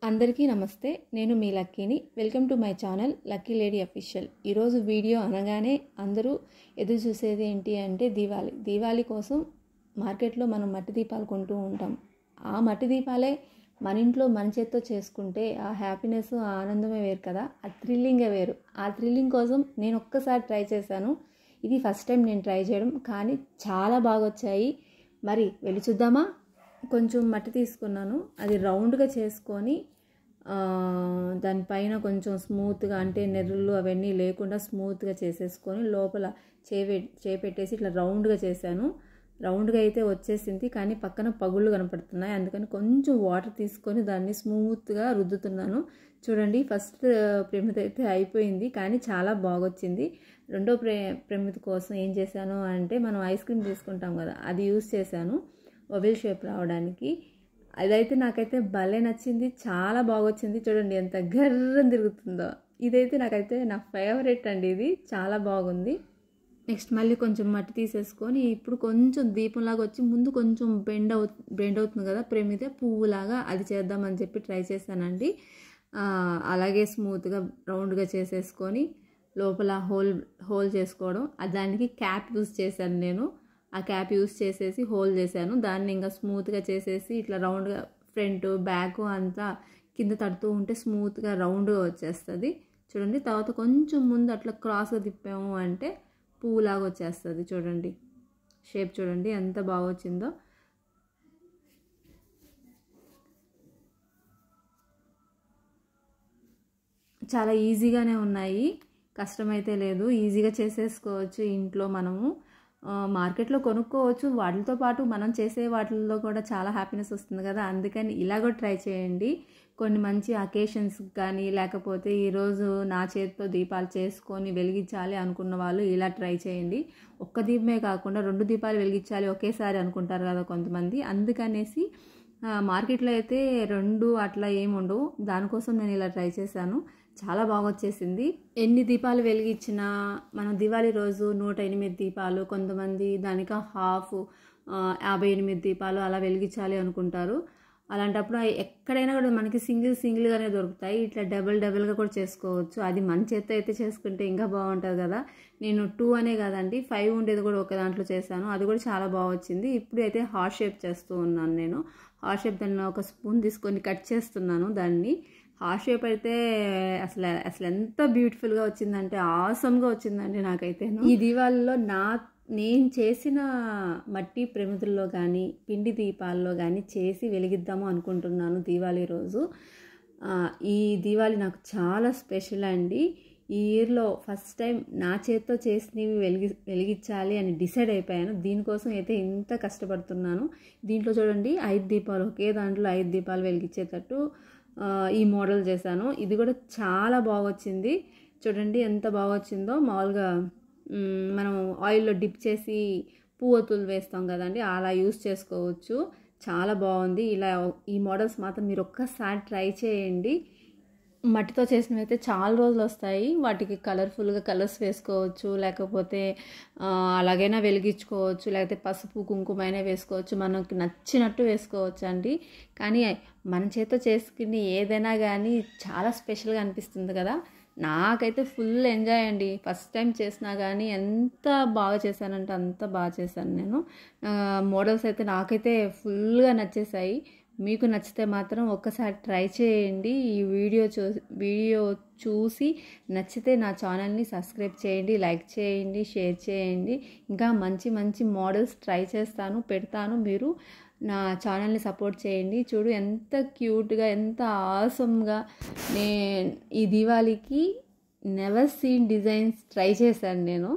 అందరికీ నమస్తే. నేను మీ లక్కీని. Welcome to my channel Lucky Lady Official. ఈరోజు వీడియో అనగానే అందరూ ఎదురు చూసేది ఏంటి అంటే దీవాళీ కోసం మార్కెట్లో మనం మట్టి దీపాలు కొంటూ ఉంటాం. ఆ మట్టి దీపాలే మన ఇంట్లో మన చేత్తో చేసుకుంటే ఆ హ్యాపీనెస్, ఆ ఆనందమే వేరు కదా. ఆ థ్రిల్లింగే వేరు. ఆ థ్రిల్లింగ్ కోసం నేను ఒక్కసారి ట్రై చేశాను. ఇది ఫస్ట్ టైం నేను ట్రై చేయడం, కానీ చాలా బాగా వచ్చాయి. మరి వెళ్ళి చూద్దామా? కొంచెం మట్టి తీసుకున్నాను, అది రౌండ్గా చేసుకొని దానిపైన కొంచెం స్మూత్గా, అంటే నెర్రలు అవన్నీ లేకుండా స్మూత్గా చేసేసుకొని లోపల చేపెట్టేసి ఇట్లా రౌండ్గా చేశాను. రౌండ్గా అయితే వచ్చేసింది, కానీ పక్కన పగుళ్ళు కనపడుతున్నాయి. అందుకని కొంచెం వాటర్ తీసుకొని దాన్ని స్మూత్గా రుద్దుతున్నాను. చూడండి, ఫస్ట్ ప్రమిద అయితే అయిపోయింది, కానీ చాలా బాగొచ్చింది. రెండో ప్రమిద కోసం ఏం చేశాను అంటే, మనం ఐస్ క్రీమ్ తీసుకుంటాం కదా, అది యూస్ చేశాను ఓవెల్ షేప్ రావడానికి. అదైతే నాకైతే భలే నచ్చింది, చాలా బాగొచ్చింది. చూడండి ఎంత గర్రం తిరుగుతుందో. ఇదైతే నాకైతే నా ఫేవరెట్ అండి, ఇది చాలా బాగుంది. నెక్స్ట్ మళ్ళీ కొంచెం మట్టి తీసేసుకొని ఇప్పుడు కొంచెం దీపంలాగా వచ్చి ముందు కొంచెం బెండ్ అవుతుంది కదా ప్రమిద, పువ్వులాగా అది చేద్దామని చెప్పి ట్రై చేశానండి. అలాగే స్మూత్గా రౌండ్గా చేసేసుకొని లోపల హోల్ చేసుకోవడం. దానికి క్యాప్ యూస్ చేశాను నేను. ఆ క్యాప్ యూస్ చేసేసి హోల్ చేశాను. దాన్ని ఇంకా స్మూత్గా చేసేసి ఇట్లా రౌండ్గా ఫ్రంట్ బ్యాక్ అంతా కింద తడుతూ ఉంటే స్మూత్గా రౌండ్గా వచ్చేస్తుంది. చూడండి, తర్వాత కొంచెం ముందు అట్లా క్రాస్గా తిప్పాము అంటే పువ్వులాగా వచ్చేస్తుంది. చూడండి షేప్, చూడండి ఎంత బాగా వచ్చిందో. చాలా ఈజీగానే ఉన్నాయి, కష్టమైతే లేదు, ఈజీగా చేసేసుకోవచ్చు ఇంట్లో. మనము మార్కెట్లో కొనుక్కోవచ్చు, వాటితో పాటు మనం చేసే వాటిల్లో కూడా చాలా హ్యాపీనెస్ వస్తుంది కదా. అందుకని ఇలా కూడా ట్రై చేయండి. కొన్ని మంచి అకేషన్స్ కానీ, లేకపోతే ఈరోజు నా చేతితో దీపాలు చేసుకొని వెలిగించాలి అనుకున్న వాళ్ళు ఇలా ట్రై చేయండి. ఒక్క దీపమే కాకుండా 2 దీపాలు వెలిగించాలి ఒకేసారి అనుకుంటారు కదా కొంతమంది. అందుకనేసి మార్కెట్లో అయితే 2 అట్లా ఏమి ఉండవు. దానికోసం నేను ఇలా ట్రై చేశాను, చాలా బాగా వచ్చేసింది. ఎన్ని దీపాలు వెలిగించినా మనం దివాళీ రోజు 108 దీపాలు, కొంతమంది దానికి హాఫ్ 58 దీపాలు అలా వెలిగించాలి అనుకుంటారు. అలాంటప్పుడు ఎక్కడైనా కూడా మనకి సింగిల్గానే దొరుకుతాయి. ఇట్లా డబుల్గా కూడా చేసుకోవచ్చు. అది మన చేత్తో అయితే చేసుకుంటే ఇంకా బాగుంటుంది కదా. నేను 2 అనే కాదండి, 5 ఉండేది కూడా ఒక దాంట్లో చేశాను, అది కూడా చాలా బాగా వచ్చింది. ఇప్పుడు అయితే హార్ట్ షేప్ చేస్తూ ఉన్నాను నేను. హార్ట్ షేప్ దాన్ని ఒక స్పూన్ తీసుకొని కట్ చేస్తున్నాను దాన్ని. హార్ట్ షేప్ అయితే అసలు ఎంత బ్యూటిఫుల్గా వచ్చిందంటే ఆసమ్గా వచ్చిందండి నాకైతే. ఈ దీవాళిలో నేను చేసిన మట్టి ప్రమిదల్లో కానీ, పిండి దీపాల్లో కానీ చేసి వెలిగిద్దాము అనుకుంటున్నాను దీవాళీ రోజు. ఈ దీవాళి నాకు చాలా స్పెషల్ అండి. ఈ ఇయర్లో ఫస్ట్ టైం నా చేతితో చేసినవి వెలిగించాలి అని డిసైడ్ అయిపోయాను. దీనికోసం అయితే ఇంత కష్టపడుతున్నాను. దీంట్లో చూడండి 5 దీపాలు, ఒకే దాంట్లో 5 దీపాలు వెలిగించేటట్టు ఈ మోడల్ చేశాను. ఇది కూడా చాలా బాగా వచ్చింది. చూడండి ఎంత బాగా వచ్చిందో. మామూలుగా మనం ఆయిల్లో డిప్ చేసి పువ్వొత్తులు వేస్తాం కదండి, అలా యూస్ చేసుకోవచ్చు. చాలా బాగుంది. ఇలా ఈ మోడల్స్ మాత్రం మీరు ఒక్కసారి ట్రై చేయండి. మట్టితో చేసినవి అయితే చాలా రోజులు వస్తాయి. వాటికి కలర్ఫుల్గా కలర్స్ వేసుకోవచ్చు, లేకపోతే అలాగైనా వెలిగించుకోవచ్చు, లేకపోతే పసుపు కుంకుమ అయినా వేసుకోవచ్చు, మనకు నచ్చినట్టు వేసుకోవచ్చు అండి. కానీ మన చేతితో చేసుకుని ఏదైనా కానీ చాలా స్పెషల్గా అనిపిస్తుంది కదా. నాకైతే ఫుల్ ఎంజాయ్ అండి. ఫస్ట్ టైం చేసినా కానీ ఎంత బాగా చేశానంటే అంత బాగా చేశాను నేను. మోడల్స్ అయితే నాకైతే ఫుల్గా నచ్చేసాయి. మీకు నచ్చితే మాత్రం ఒక్కసారి ట్రై చేయండి. ఈ వీడియో చూసి నచ్చితే నా ఛానల్ని సబ్స్క్రైబ్ చేయండి, లైక్ చేయండి, షేర్ చేయండి. ఇంకా మంచి మోడల్స్ ట్రై చేస్తాను, పెడతాను. మీరు నా ఛానల్ని సపోర్ట్ చేయండి. చూడు ఎంత క్యూట్గా, ఎంత ఆసమ్గా ఈ దీవాళికి నెవర్ సీన్ డిజైన్స్ ట్రై చేశాను నేను.